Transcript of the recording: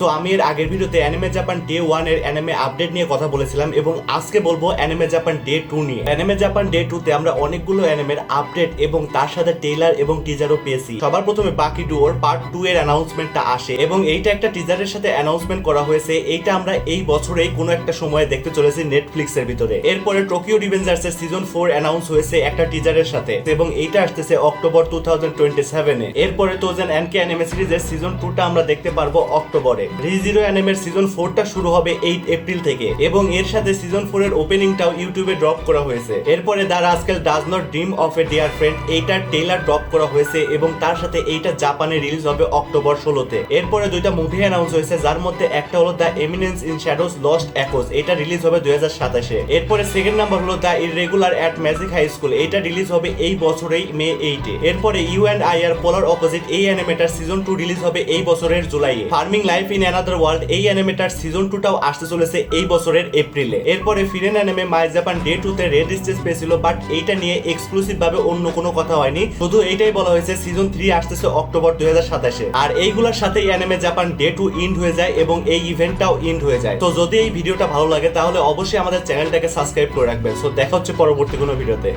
তো আমি এর আগের ভিডিওতে অ্যানিমে জাপান ডে 1 এর অ্যানিমে আপডেট নিয়ে কথা বলেছিলাম এবং আজকে বলবো অ্যানিমে জাপান ডে 2 নিয়ে। অ্যানিমে জাপান ডে 2 তে আমরা অনেকগুলো অ্যানিমের আপডেট এবং তার সাথে ট্রেলার এবং টিজারও পেয়েছি। সবার প্রথমে বাকি ডুয়োর পার্ট 2 এর অ্যানাউন্সমেন্টটা আসে এবং এইটা একটা টিজারের সাথে অ্যানাউন্সমেন্ট করা হয়েছে। এইটা আমরা এই বছরেই কোনো একটা সময়ে দেখতে চলেছি নেটফ্লিক্স এর ভিতরে। এরপরে টোকিও রিভেঞ্জার্স এর সিজন 4 অ্যানাউন্স হয়েছে একটা টিজারের সাথে এবং এইটা আসতেছে অক্টোবর 2027 এ। এরপরে তোজেন এনকে অ্যানিমে সিরিজের সিজন 2 টা আমরা দেখতে পারবো অক্টোবরে। রিজিরো অ্যানিমের সিজন 4 টা শুরু হবে 8 এপ্রিল থেকে এবং এর সাথে সিজন 4 এর ওপেনিংটাও ইউটিউবে ড্রপ করা হয়েছে। এরপরে the rascal does not dream of a dear friend এইটার ট্রেলার ড্রপ করা হয়েছে এবং তার সাথে এইটা জাপানে রিলিজ হবে অক্টোবর 16 তে। এরপরে দুইটা মুভি অ্যানাউন্স হয়েছে, যার মধ্যে একটা হলো the eminence in shadows lost echoes, এটা রিলিজ হবে 2027 এ। এরপরে সেকেন্ড নাম্বার হলো the irregular at magic high school, এটা রিলিজ হবে এই বছরেই মে 8 এ। এরপরে you and I are polar opposite, এই অ্যানিমেটার সিজন 2 রিলিজ হবে এই বছরের জুলাইয়ে। Farming life in another world, এই অ্যানিমেটার সিজন 2 টাও আসতে চলেছে এই বছরের এপ্রিলে। এরপরে ফিরেন অ্যানিমে মাই জাপান ডে 2 তে রেড স্টেজ পেয়েছিল, বাট এইটা নিয়ে এক্সক্লুসিভ ভাবে অন্য কোনো কথা হয়নি, শুধু এইটাই বলা হয়েছে সিজন 3 আসতেছে অক্টোবর 2027 এ। আর এইগুলোর সাথেই অ্যানিমে জাপান ডে 2 ইন্ড হয়ে যায় এবং এই ইভেন্টটাও ইন্ড হয়ে যায়। তো যদি এই ভিডিওটা ভালো লাগে তাহলে অবশ্যই আমাদের চ্যানেলটাকে সাবস্ক্রাইব করে রাখবেন। সো দেখা হচ্ছে পরবর্তী কোনো ভিডিওতে।